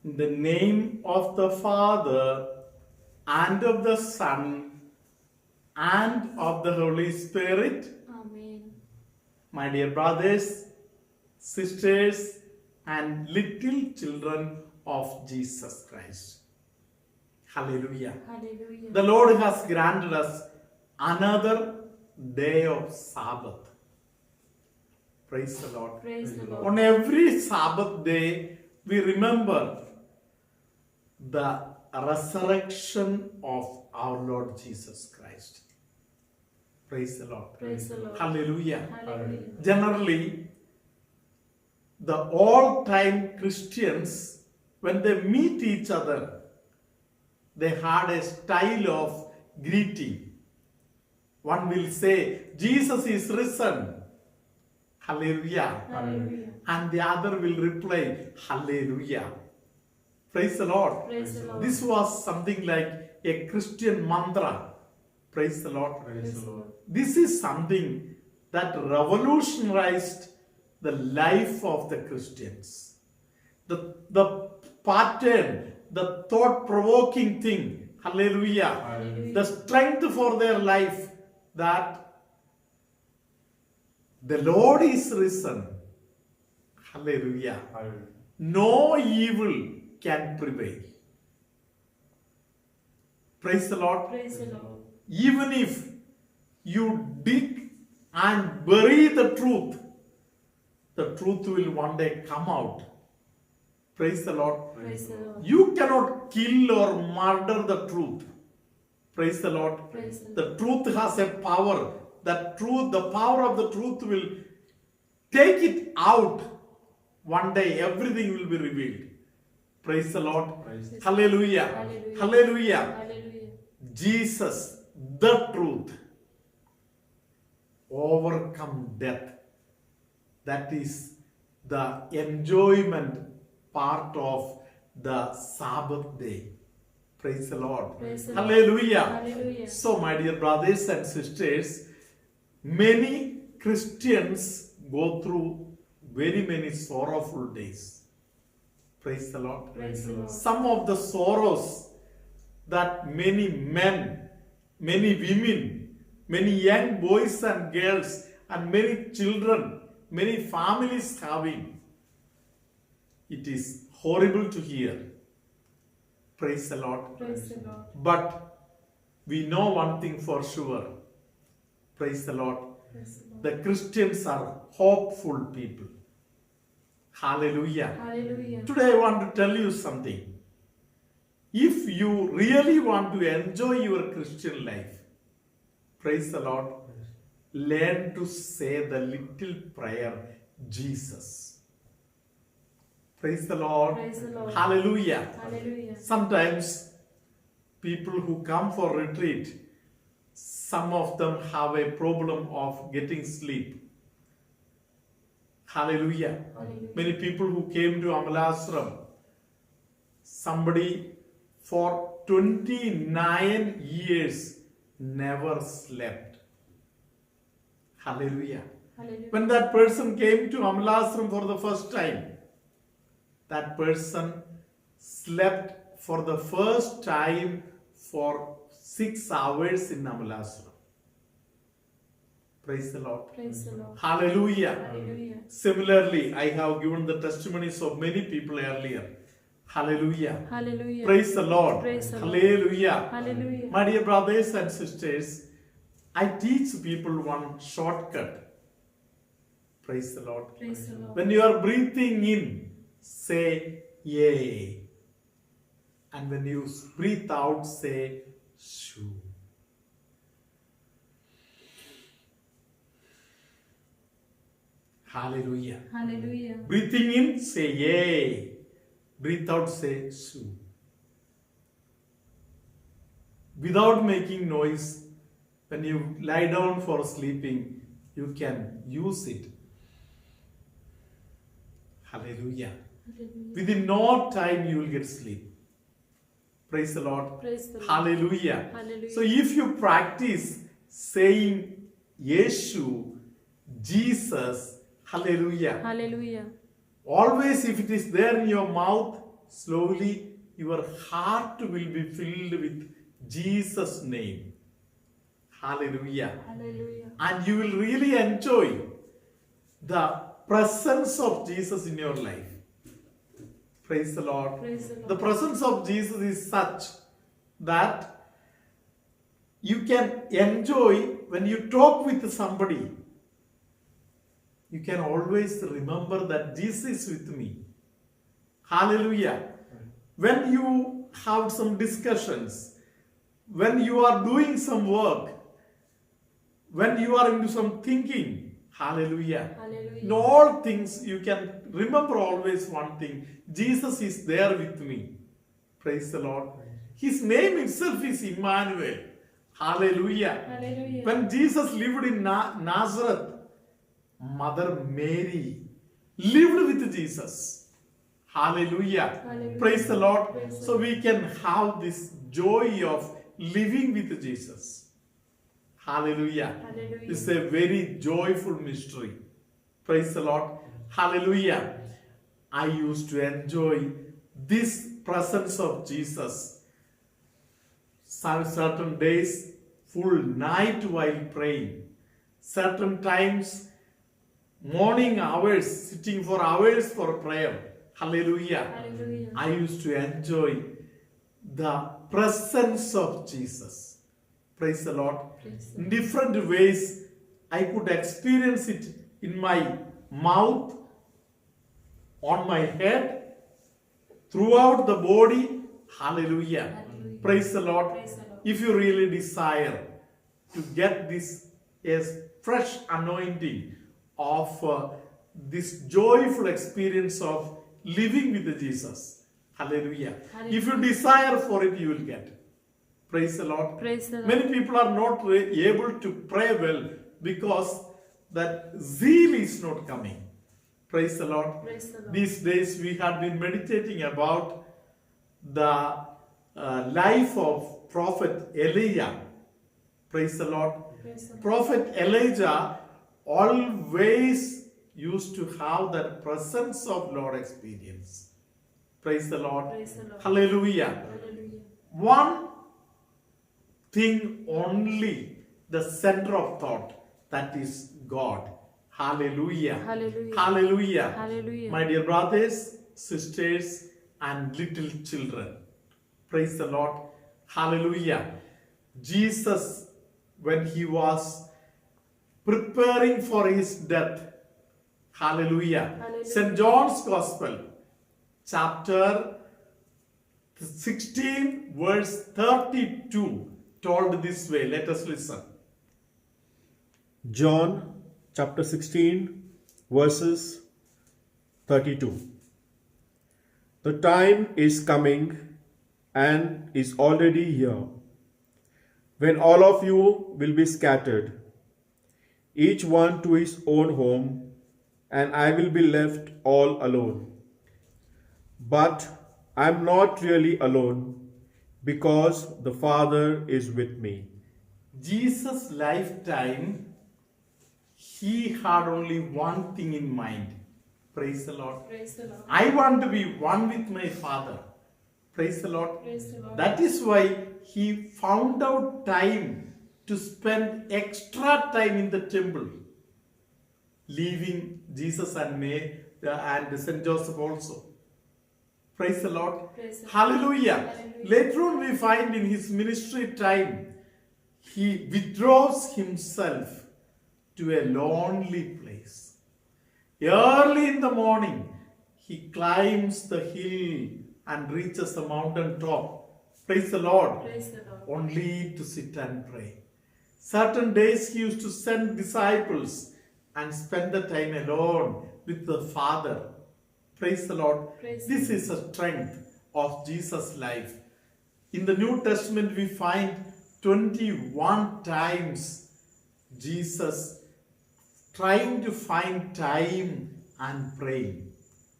In the name of the Father, and of the Son, and of the Holy Spirit. Amen. My dear brothers, sisters, and little children of Jesus Christ. Hallelujah. Hallelujah. The Lord has granted us another day of Sabbath. Praise the Lord. Praise the Lord. On every Sabbath day, we remember the resurrection of our Lord Jesus Christ. Praise the Lord. Praise the Lord. Hallelujah. Hallelujah. Generally, the all-time Christians, when they meet each other, they had a style of greeting. One will say, Jesus is risen. Hallelujah. Hallelujah. And the other will reply, Hallelujah. Praise the Lord. Praise the Lord. This was something like a Christian mantra. Praise the Lord. Praise the Lord. This is something that revolutionized the life of the Christians. The pattern, the thought-provoking thing, hallelujah, Hallelujah. the strength for their life, that the Lord is risen. Hallelujah. No evil can prevail. Praise the Lord. Praise the Lord. Even if you dig and bury the truth will one day come out. Praise the Lord. Praise the Lord. You cannot kill or murder the truth. Praise the Lord. Praise the Lord. The truth has a power. That truth, the power of the truth will take it out. One day everything will be revealed. Praise the Lord. Hallelujah. Hallelujah. Hallelujah. Hallelujah. Jesus, the truth, overcome death. That is the enjoyment part of the Sabbath day. Praise the Lord. Praise the Lord. Hallelujah. Hallelujah. So, my dear brothers and sisters, many Christians go through very many sorrowful days. Praise the Lord. Praise the Lord. Some of the sorrows that many men, many women, many young boys and girls, and many children, many families having, it is horrible to hear. Praise the Lord. Praise the Lord. But we know one thing for sure. Praise the Lord. Praise the Lord. The Christians are hopeful people. Hallelujah. Hallelujah. Today I want to tell you something. If you really want to enjoy your Christian life, praise the Lord, learn to say the little prayer, Jesus. Praise the Lord. Praise the Lord. Hallelujah. Hallelujah. Sometimes people who come for retreat, some of them have a problem of getting sleep. Hallelujah. Hallelujah. Many people who came to Amalasram, somebody for 29 years never slept. Hallelujah. Hallelujah. When that person came to Amalasram for the first time, that person slept for the first time for 6 hours in Amalasram. Praise the Lord. Praise the Lord. Hallelujah. Hallelujah. Similarly, I have given the testimonies of many people earlier. Hallelujah. Hallelujah. Praise the Lord. Praise the Lord. Hallelujah. Hallelujah. My dear brothers and sisters, I teach people one shortcut. Praise the Lord. Praise the Lord. When you are breathing in, say yay. And when you breathe out, say shoo. Hallelujah. Hallelujah. Breathing in, say yay. Breathe out, say shoo. Without making noise, when you lie down for sleeping, you can use it. Hallelujah. Hallelujah. Within no time, you will get sleep. Praise the Lord. Praise the Lord. Hallelujah. Hallelujah. So if you practice saying Yeshu, Jesus, hallelujah. Hallelujah. Always if it is there in your mouth, slowly your heart will be filled with Jesus' name. Hallelujah. Hallelujah. And you will really enjoy the presence of Jesus in your life. Praise the Lord. Praise the Lord. The presence of Jesus is such that you can enjoy when you talk with somebody. You can always remember that Jesus is with me. Hallelujah. When you have some discussions, when you are doing some work, when you are into some thinking, hallelujah. Hallelujah. In all things, you can remember always one thing: Jesus is there with me. Praise the Lord. His name itself is Emmanuel. Hallelujah. Hallelujah. When Jesus lived in Nazareth, Mother Mary lived with Jesus. Hallelujah. Hallelujah. Praise the Lord. Praise the So we can have this joy of living with Jesus. Hallelujah. Hallelujah. It's a very joyful mystery. Praise the Lord. Hallelujah. I used to enjoy this presence of Jesus. Certain days, full night while praying. Certain times, morning hours, sitting for hours for prayer. Hallelujah. Hallelujah. I used to enjoy the presence of Jesus. Praise the Lord. Praise the In different ways, I could experience it in my mouth, on my head, throughout the body. Hallelujah. Hallelujah. Praise the Lord. Praise the Lord. If you really desire to get this as fresh anointing of this joyful experience of living with Jesus. Hallelujah. Hallelujah. If you desire for it, you will get. Praise the Lord. Praise the Lord. Many people are not able to pray well because that zeal is not coming. Praise the Lord. Praise the Lord. These days we have been meditating about the life of Prophet Elijah. Praise the Lord. Praise the Lord. Prophet Elijah always used to have that presence of Lord experience. Praise the Lord. Praise the Lord. Hallelujah. Hallelujah. One thing only, the center of thought, that is God. Hallelujah. Hallelujah. Hallelujah. Hallelujah. My dear brothers, sisters, and little children, praise the Lord. Hallelujah. Jesus, when he was preparing for his death, hallelujah. Hallelujah. St. John's Gospel, chapter 16, verse 32, told this way. Let us listen. John chapter 16, verses 32. The time is coming and is already here when all of you will be scattered, each one to his own home, and I will be left all alone. But I am not really alone because the Father is with me. Jesus' lifetime, he had only one thing in mind. Praise the Lord. Praise the Lord. I want to be one with my Father. Praise the Lord. Praise the Lord. That is why he found out time to spend extra time in the temple, leaving Jesus and Mary and St. Joseph also. Praise the Lord. Praise the Lord. Hallelujah. Hallelujah. Later on we find in his ministry time, he withdraws himself to a lonely place. Early in the morning, he climbs the hill and reaches the mountain top. Praise the Lord. Praise the Lord. Only to sit and pray. Certain days he used to send disciples and spend the time alone with the Father. Praise the Lord. Praise This is the strength of Jesus' life. In the New Testament we find 21 times Jesus trying to find time and praying.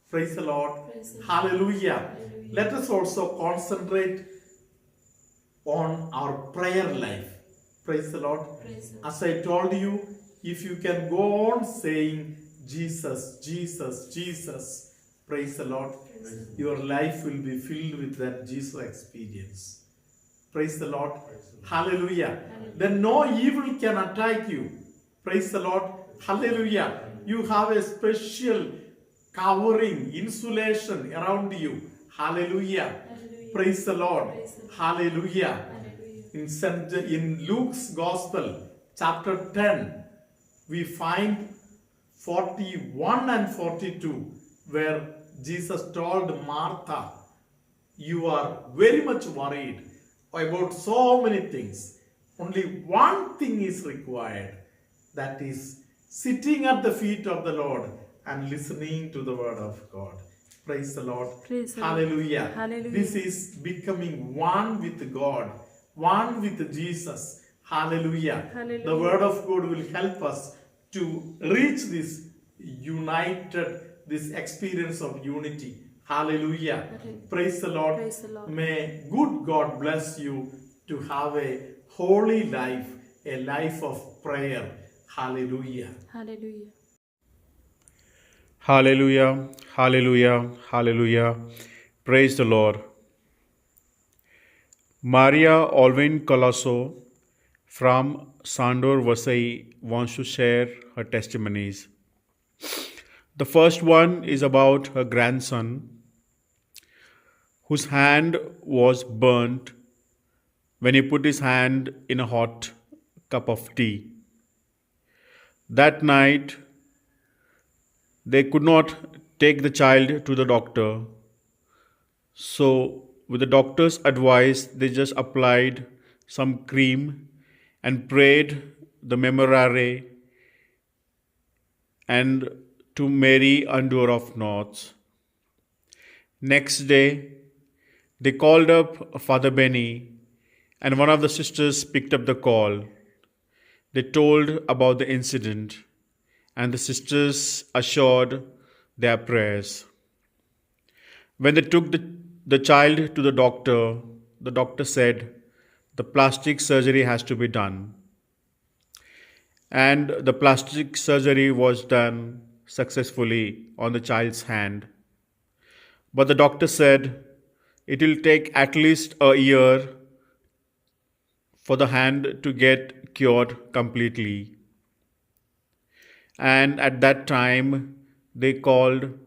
Praise the Lord. Praise the Lord. Hallelujah. Hallelujah. Let us also concentrate on our prayer life. Praise the Lord. Praise the Lord. As I told you, if you can go on saying Jesus, Jesus, Jesus, Praise the Lord. Your life will be filled with that Jesus experience. Praise the Lord. Hallelujah. Then no evil can attack you. Praise the Lord. Hallelujah. You have a special covering, insulation around you. Hallelujah. Praise the Lord. Hallelujah. In Luke's Gospel, chapter 10, we find 41 and 42, where Jesus told Martha, you are very much worried about so many things. Only one thing is required, that is sitting at the feet of the Lord and listening to the word of God. Praise the Lord. Praise the Lord. Hallelujah. Hallelujah. This is becoming one with God, one with Jesus. Hallelujah. Hallelujah. The word of God will help us to reach this united, this experience of unity. Hallelujah. Hallelujah. Praise the Lord. Praise the Lord. May good God bless you to have a holy life, a life of prayer. Hallelujah. Hallelujah. Hallelujah, hallelujah, hallelujah. Praise the Lord. Maria Alvin Colasso from Sandor Vasai wants to share her testimonies. The first one is about her grandson whose hand was burnt when he put his hand in a hot cup of tea. That night, they could not take the child to the doctor. So, with the doctor's advice, they just applied some cream and prayed the Memorare and to Mary Undoer of North. Next day, they called up Father Benny, and one of the sisters picked up the call. They told about the incident, and the sisters assured their prayers. When they took the child to the doctor said the plastic surgery has to be done. And the plastic surgery was done successfully on the child's hand. But the doctor said it will take at least a year for the hand to get cured completely. And at that time, they called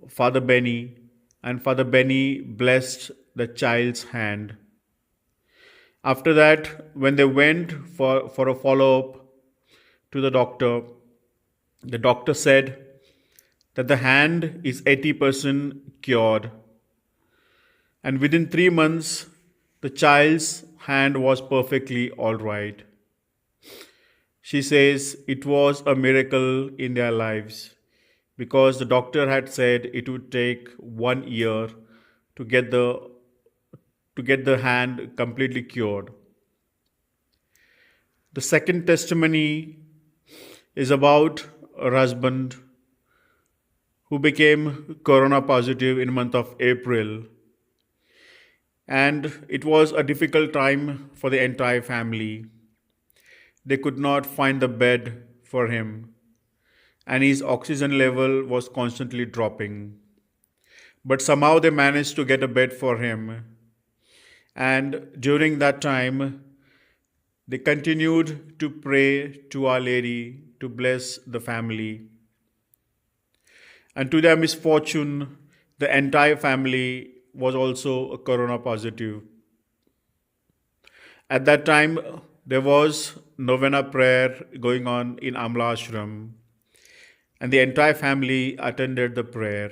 Father Benny, and Father Benny blessed the child's hand. After that, when they went for a follow-up to the doctor said that the hand is 80% cured. And within 3 months, the child's hand was perfectly all right. She says it was a miracle in their lives because the doctor had said it would take 1 year to get the hand completely cured. The second testimony is about a husband who became corona positive in the month of April. And it was a difficult time for the entire family. They could not find the bed for him, and his oxygen level was constantly dropping. But somehow they managed to get a bed for him. And during that time, they continued to pray to Our Lady to bless the family. And to their misfortune, the entire family was also corona positive. At that time, there was novena prayer going on in Amla Ashram, and the entire family attended the prayer.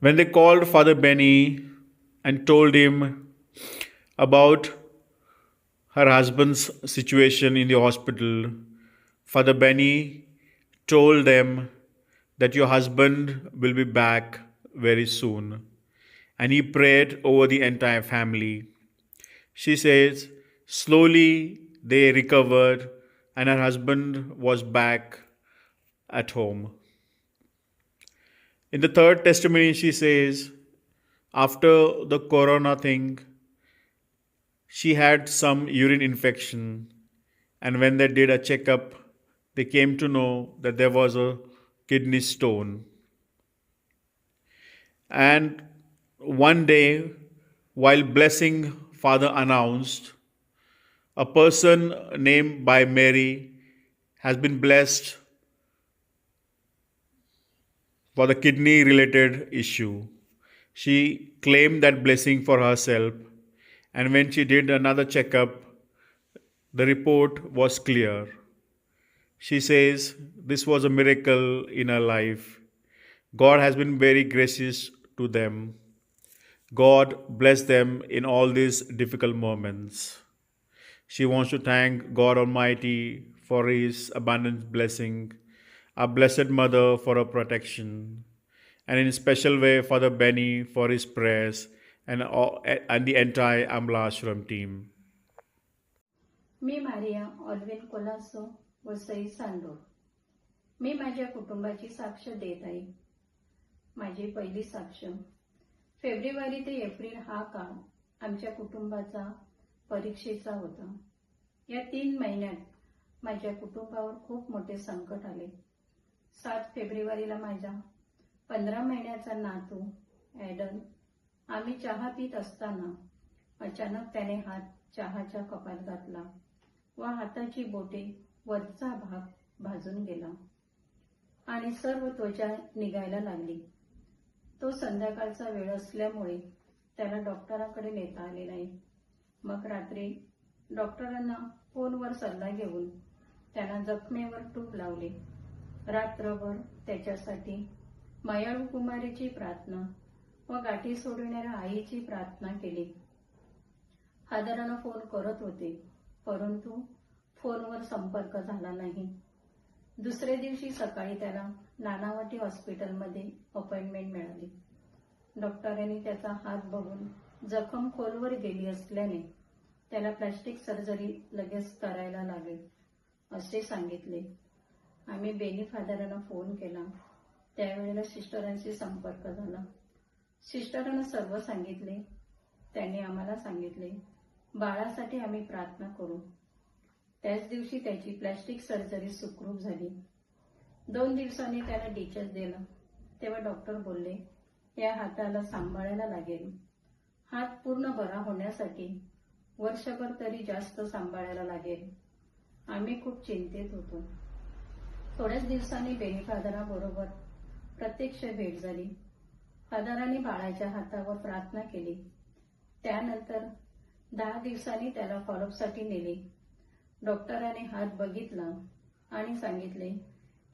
When they called Father Benny and told him about her husband's situation in the hospital, Father Benny told them that your husband will be back very soon. And he prayed over the entire family. She says, slowly they recovered and her husband was back at home. In the third testimony, she says, after the corona thing, she had some urine infection, and when they did a checkup, they came to know that there was a kidney stone. And one day, while blessing, Father announced, a person named by Mary has been blessed for the kidney related issue. She claimed that blessing for herself, and when she did another checkup, the report was clear. She says this was a miracle in her life. God has been very gracious to them. God bless them in all these difficult moments. She wants to thank God Almighty for His abundant blessing, our Blessed Mother for her protection, and in a special way Father Benny for his prayers and the entire Amla Ashram team. Me Maria Alvin Colaco Vasai सांडोर. मी माझ्या कुटुंबाची साक्ष देत आहे. माझी पहिली साक्ष. फेब्रुवारी ते April हा काळ आमच्या कुटुंबाचा परीक्षेचा होता. या 3 महिन्यात माझ्या कुटुंबावर खूप मोठे संकट आले. 7 फेब्रुवारीला माझा 15 महिन्याचा नातू ॲडम आम्ही चहा पित असताना अचानक त्याने हात चहाच्या कपात घातला व हाताची बोटे वरचा भाग भाजून गेला आणि सर्व त्वचा निघायला लागली. तो संध्याकाळचा वेळ असल्यामुळे त्याला डॉक्टरांकडे नेता आले नाही. मग रात्री डॉक्टरांना फोनवर सल्ला घेऊन त्यांना जखमेवर तूप लावले. रात्रभर त्याच्यासाठी मायाळू कुमारीची प्रार्थना व गाठी सोडविणाऱ्या आईची प्रार्थना केली. फादरांना फोन करत होते, परंतु फोनवर संपर्क झाला नाही. दुसऱ्या दिवशी सकाळी त्याला नानावटी हॉस्पिटलमध्ये अपॉइंटमेंट मिळाली. डॉक्टरांनी त्याचा हात बघून जखम खोलवर गेली असल्याने त्याला प्लास्टिक सर्जरी लगेच करायला लागेल असे सांगितले. आम्ही बेनी फादरांना फोन केला. त्यावेळेला सिस्टरांशी संपर्क झाला. सिस्टरांना सर्व सांगितले. त्यांनी आम्हाला सांगितले बाळासाठी आम्ही प्रार्थना करू. त्याच दिवशी त्याची प्लास्टिक सर्जरी सुखरूप झाली. 2 दिवसांनी त्याला डिस्चार्ज दिला. तेव्हा डॉक्टर बोलले या हाताला सांभाळायला लागेल. हात पूर्ण बरा होण्यासाठी वर्षभर तरी जास्त सांभाळायला लागेल. आम्ही खूप चिंतेत होतो. थोड्याच दिवसांनी बेनी फादराबरोबर प्रत्यक्ष भेट झाली. फादरांनी बाळाच्या हातावर प्रार्थना केली. त्यानंतर 10 दिवसांनी त्याला फॉलोअपसाठी नेले. डॉक्टरांनी हात बघितला आणि सांगितले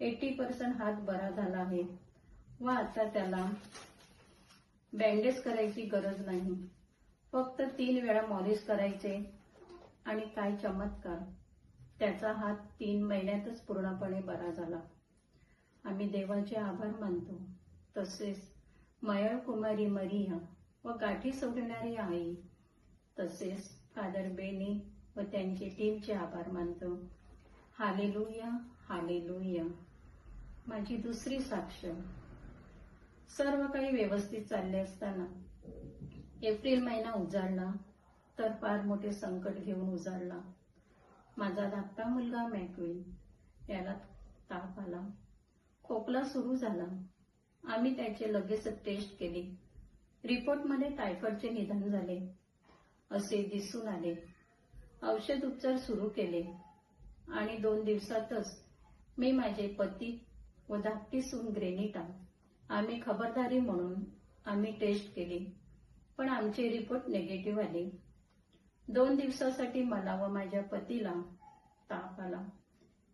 80% हात बरा झाला आहे व आता त्याला बँडेज करायची गरज नाही. फक्त 3 वेळा मॉलिश करायचे आणि काय चमत्कार, त्याचा हात 3 महिन्यातच पूर्णपणे बरा झाला. आम्ही देवाचे आभार मानतो. तसेच मयाळ कुमारी मरिया व गाठी सोडणारी आई तसेच फादर बेनी व त्यांचे टीमचे आभार मानतो. Hallelujah, hallelujah. माझी दुसरी साक्ष. सर्व काही व्यवस्थित चालले असताना एप्रिल महिना उजाडला तर फार मोठे संकट घेऊन उजाडला. माझा धाकटा मुलगा मॅक्विन याला ताप आला, खोकला सुरू झाला. आम्ही त्याचे लगेच टेस्ट केली. रिपोर्टमध्ये टायफॉइडचे निदान झाले असे दिसून आले. औषध उपचार सुरू केले आणि 2 दिवसातच मी माझे पती व धाकटी सून ग्रेनिटा आम्ही खबरदारी म्हणून आम्ही टेस्ट केली, पण आमचे रिपोर्ट निगेटिव्ह आले. 2 दिवसासाठी मला व माझ्या पतीला ताप आला.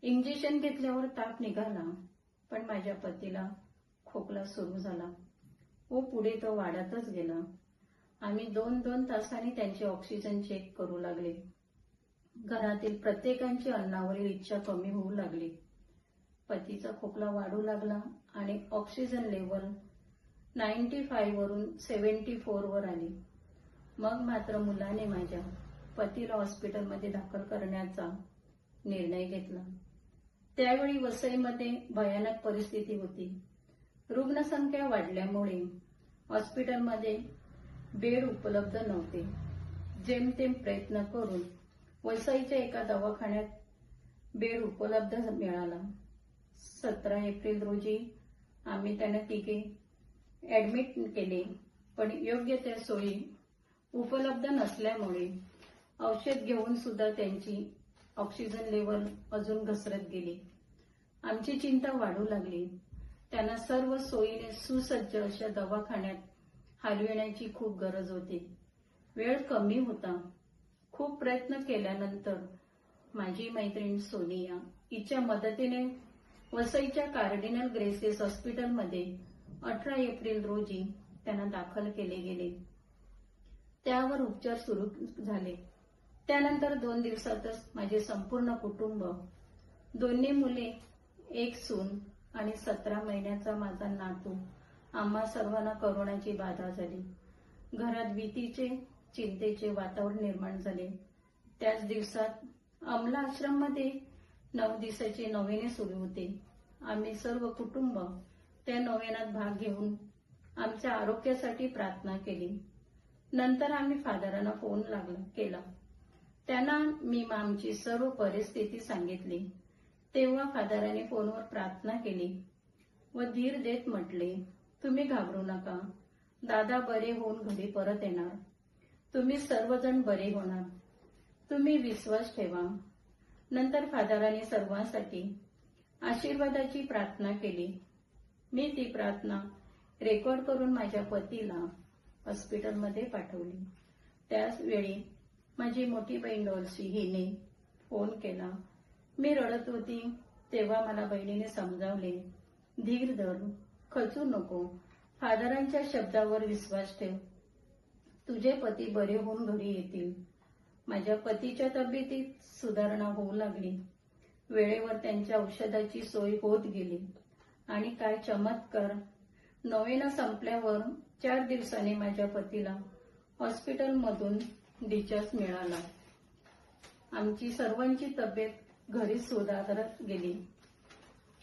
इंजेक्शन घेतल्यावर ताप निघाला, पण माझ्या पतीला खोकला सुरू झाला व पुढे तो वाढतच गेला. आम्ही 2-2 तासांनी त्यांचे ऑक्सिजन चेक करू लागले. घरातील प्रत्येकाची अन्नावरील इच्छा कमी होऊ लागली. पतीचा खोकला वाढू लागला आणि ऑक्सिजन लेवल 95 वरून 74 वर आली. मग मात्र मुलाने माझ्या पतीला हॉस्पिटलमध्ये दाखल करण्याचा निर्णय घेतला. त्यावेळी वसईमध्ये भयानक परिस्थिती होती. रुग्णसंख्या वाढल्यामुळे हॉस्पिटलमध्ये बेड उपलब्ध नव्हते. जेमतेम प्रयत्न करून वसईच्या एका दवाखान्यात बेड उपलब्ध मिळाला. 17 एप्रिल रोजी आम्ही त्यांना तिघे ऍडमिट केले, पण योग्य त्या सोयी उपलब्ध नसल्यामुळे औषध घेऊन सुद्धा त्यांची ऑक्सिजन लेवल अजून घसरत गेली. आमची चिंता वाढू लागली. त्यांना सर्व सोयीने सुसज्ज अशा दवाखान्यात हलविण्याची खूप गरज होती. वेळ कमी होता. खूप प्रयत्न केल्यानंतर माझी मैत्रीण सोनिया हिच्या मदतीने वसईच्या कार्डिनल ग्रेसेस हॉस्पिटलमध्ये 18 एप्रिल रोजी त्यांना दाखल केले गेले. त्यावर उपचार सुरू झाले. त्यानंतर 2 दिवसातच माझे संपूर्ण कुटुंब, 2 मुले, 1 सून आणि 17 महिन्याचा माझा नातू, आम्हा सर्वांना करोनाची बाधा झाली. घरात भीतीचे, चिंतेचे वातावरण निर्माण झाले. त्याच दिवसात अमला आश्रममध्ये 9 दिवसाचे नोवेने सुरू होते. आम्ही सर्व कुटुंब त्या नोवेनात भाग घेऊन आमच्या आरोग्यासाठी प्रार्थना केली. नंतर आम्ही फादरांना फोन केला. त्यांना मी आमची सर्व परिस्थिती सांगितली. तेव्हा फादरांनी फोनवर प्रार्थना केली व धीर देत म्हटले, तुम्ही घाबरू नका. दादा बरे होऊन घरी परत येणार. तुम्ही सर्वजण बरे होणार. तुम्ही विश्वास ठेवा. नंतर फादरांनी सर्वांसाठी आशीर्वादाची प्रार्थना केली. मी ती प्रार्थना रेकॉर्ड करून माझ्या पतीला हॉस्पिटलमध्ये पाठवली. त्याच वेळी माझी मोठी बहीण डॉल्सी हिने फोन केला. मी रडत होती तेव्हा मला बहिणीने समजावले, धीर धर, खचू नको, फादरांच्या शब्दावर विश्वास ठेव, तुझे पती बरे होऊन घरी येतील. माझ्या पतीच्या तब्येतीत सुधारणा होऊ लागली. वेळेवर त्यांच्या औषधाची सोय होत गेली. आणि काय चमत्कार, नोवेना संपल्यावर 4 दिवसांनी माझ्या पतीला हॉस्पिटलमधून डिस्चार्ज मिळाला. आमची सर्वांची तब्येत घरी सुधारत गेली.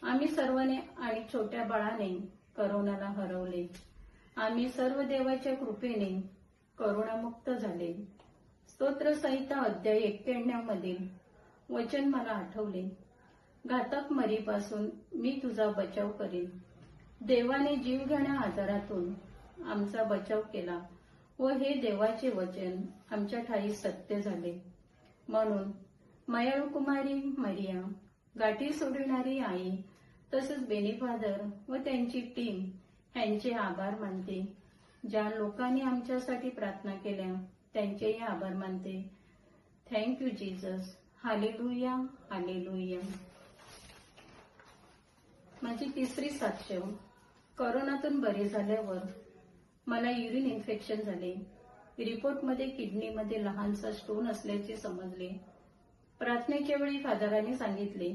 आम्ही सर्वांनी आणि छोट्या बाळाने करोनाला हरवले. आम्ही सर्व देवाच्या कृपेने करोनामुक्त झाले. स्तोत्रसंहिता अध्याय 91 मधील वचन मला आठवले, घातक मरीपासून मी तुझा बचाव करीन. देवाने जीवघेण्या आजारातून आमचा बचाव केला व हे देवाचे वचन आमच्या ठाई सत्य झाले. म्हणून मयाळू कुमारी मरिया, गाठी सोडविणारी आई, तसंच बेनी फादर व त्यांची टीम यांचे आभार मानते. ज्या लोकांनी आमच्यासाठी प्रार्थना केल्या त्यांचेही आभार मानते. Thank you Jesus. Hallelujah, hallelujah. माझी तिसरी साक्ष, करोनातून बरे झाल्यावर मला युरिन इन्फेक्शन झाले. रिपोर्टमध्ये किडनीमध्ये लहानसा स्टोन असल्याचे समजले. प्रार्थनेच्या वेळी फादरांनी सांगितले,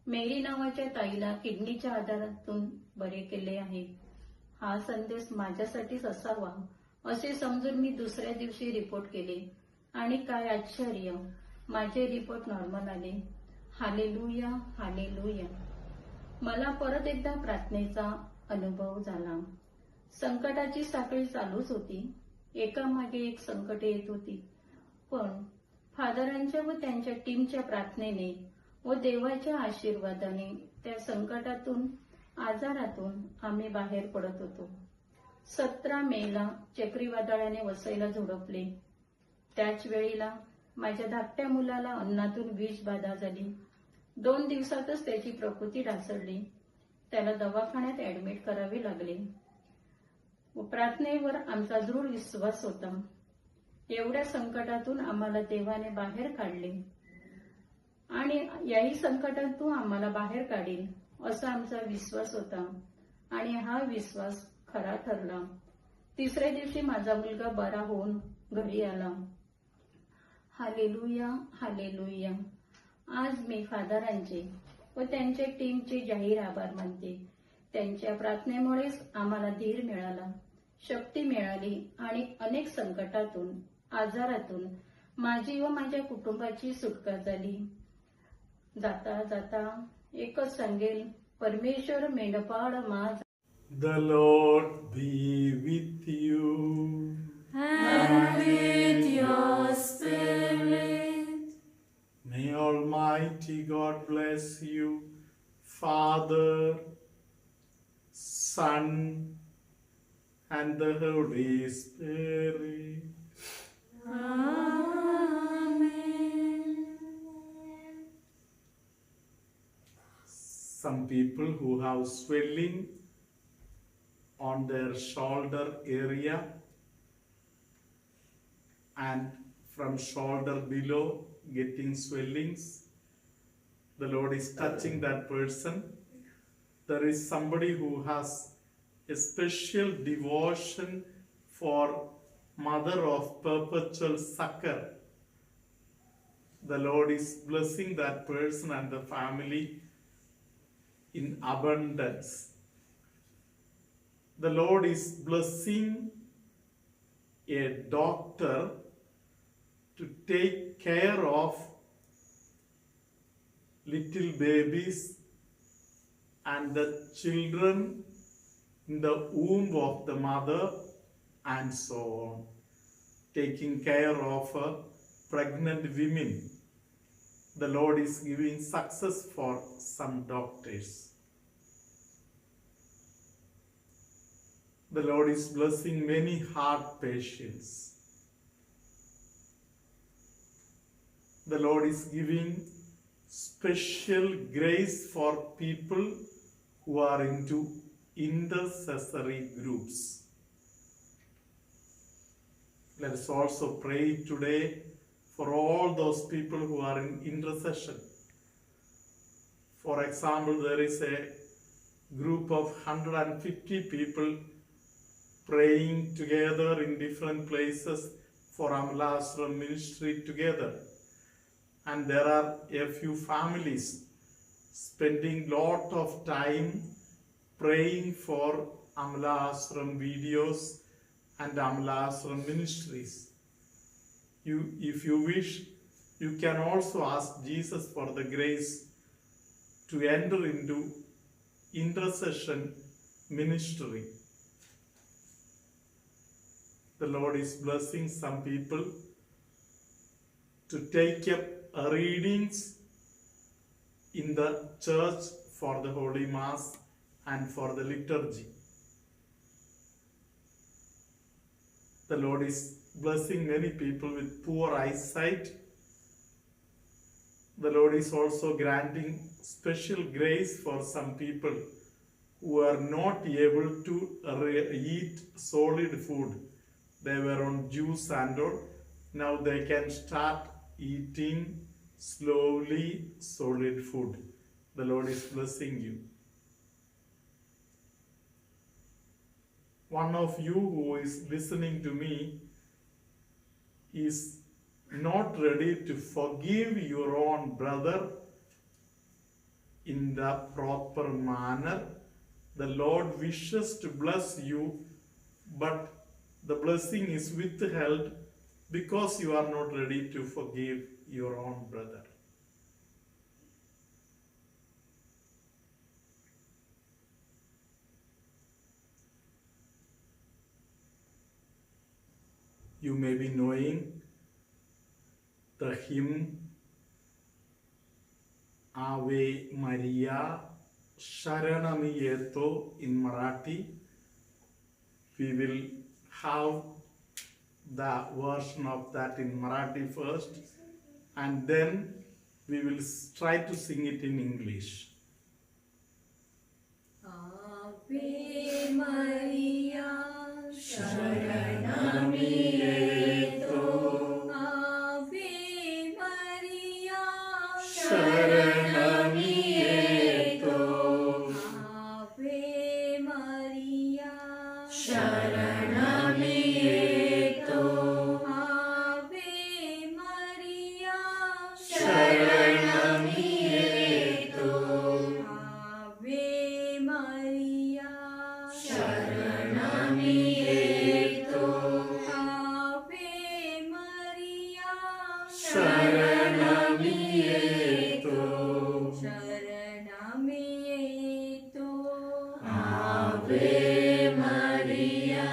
मेरी नावाच्या ताईला किडनीच्या आजारातून बरे केले आहे. हा संदेश माझ्यासाठीच असावा असे समजून मी दुसऱ्या दिवशी रिपोर्ट केले आणि काय आश्चर्य, माझे रिपोर्ट नॉर्मल आले. Hallelujah, hallelujah. मला परत एकदा प्रार्थनेचा अनुभव झाला. संकटाची साखळी चालूच होती. एकामागे एक संकटे येत होती. पण फादरांच्या व त्यांच्या टीमच्या प्रार्थनेने व देवाच्या आशीर्वादाने त्या संकटातून, आजारातून आम्ही बाहेर पडत होतो. 17 मेला चक्रीवादळाने वसईला झोडपले. त्याच वेळेला माझ्या धाकट्या मुलाला अन्नातून विषबाधा झाली. 2 दिवसातच त्याची प्रकृती ढासळली. त्याला दवाखान्यात ऍडमिट करावे लागले. व प्रार्थनेवर आमचा दृढ विश्वास होता. एवढ्या संकटातून आम्हाला देवाने बाहेर काढले आणि याही संकटातून आम्हाला बाहेर काढील असा आमचा विश्वास होता आणि हा विश्वास खरा ठरला. तिसऱ्या दिवशी माझा मुलगा बरा होऊन घरी आला. Hallelujah, hallelujah. आज मी फादरांचे व त्यांच्या टीमचे जाहीर आभार मानते. त्यांच्या प्रार्थनेमुळेच आम्हाला धीर मिळाला, शक्ती मिळाली आणि अनेक संकटातून, आजारातून माझी व माझ्या कुटुंबाची सुटका झाली. जाता जाता एकच सांगेल, परमेश्वर मेंढपाळ माझा. The Lord be with you. And with your spirit. May Almighty God bless you, Father, Son, and the Holy Spirit. Amen. Some people who have swelling on their shoulder area and from shoulder below getting swellings, the Lord is touching that person. There is somebody who has a special devotion for Mother of Perpetual Succor. The Lord is blessing that person and the family in abundance. The Lord is blessing a doctor to take care of little babies and the children in the womb of the mother and so on. Taking care of pregnant women. The Lord is giving success for some doctors. The Lord is blessing many heart patients. The Lord is giving special grace for people who are into intercessory groups. Let us also pray today for all those people who are in intercession. For example, there is a group of 150 people praying together in different places for Amala Ashram ministry together. And there are a few families spending lot of time praying for Amala Ashram videos and Amala Ashram ministries. If you wish, you can also ask Jesus for the grace to enter into intercession ministry. The Lord is blessing some people to take up readings in the church for the Holy Mass and for the liturgy. The Lord is blessing many people with poor eyesight. The Lord is also granting special grace for some people who are not able to eat solid food. They were on juice and all. Now they can start eating slowly solid food. The Lord is blessing you. One of you who is listening to me is not ready to forgive your own brother in the proper manner. The Lord wishes to bless you, but the blessing is withheld because you are not ready to forgive your own brother. You may be knowing the hymn Ave Maria Sharanamiyeto in Marathi. We will have the version of that in Marathi first, and then we will try to sing it in English. Ave Maria Sharanamiyeto. Ave Maria Sharanamiyeto. Ave Maria Sharanamiyeto. Ave Maria Sharanamiyeto. Ave Maria Sharanamiyeto. Ave Maria Sharanamiyeto. Sharanamiyeto. Ave Maria.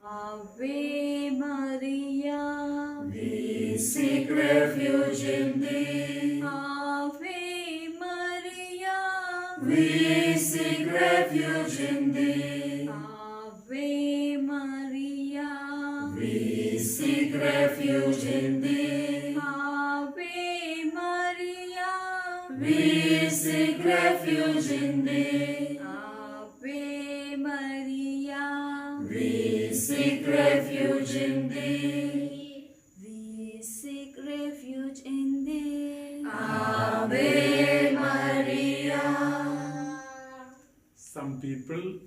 Ave Maria, We seek refuge in thee. Ave Maria, We seek refuge in thee. Ave We seek refuge in thee. Ave Maria. We seek refuge in thee. Ave Maria. We seek refuge in thee. We seek refuge in thee. Ave Maria. Some people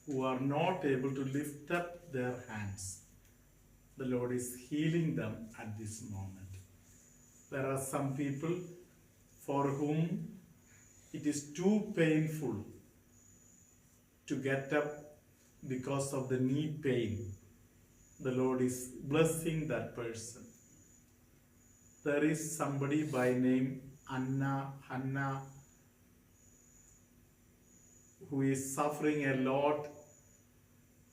who are not able to lift up their hands, the Lord is healing them at this moment. There are some people for whom it is too painful to get up because of the knee pain. The Lord is blessing that person. There is somebody by name Hannah, who is suffering a lot.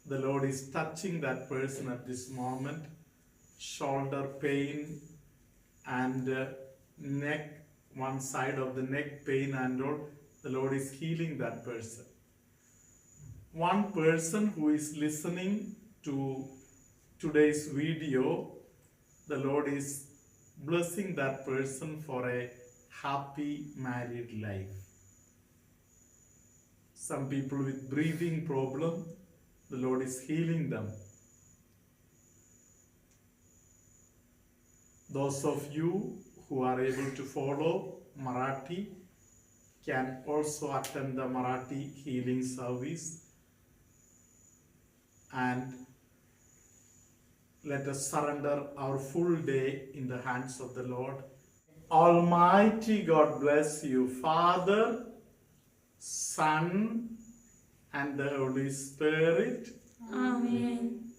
The Lord is touching that person at this moment. Shoulder pain and neck, one side of the neck pain and all. The Lord is healing that person. One person who is listening to today's video, the Lord is blessing that person for a happy married life. Some people with breathing problem, the Lord is healing them. Those of you who are able to follow Marathi can also attend the Marathi healing service. And let us surrender our full day in the hands of the Lord. Almighty God bless you, Father, Son, and the Holy Spirit. Amen.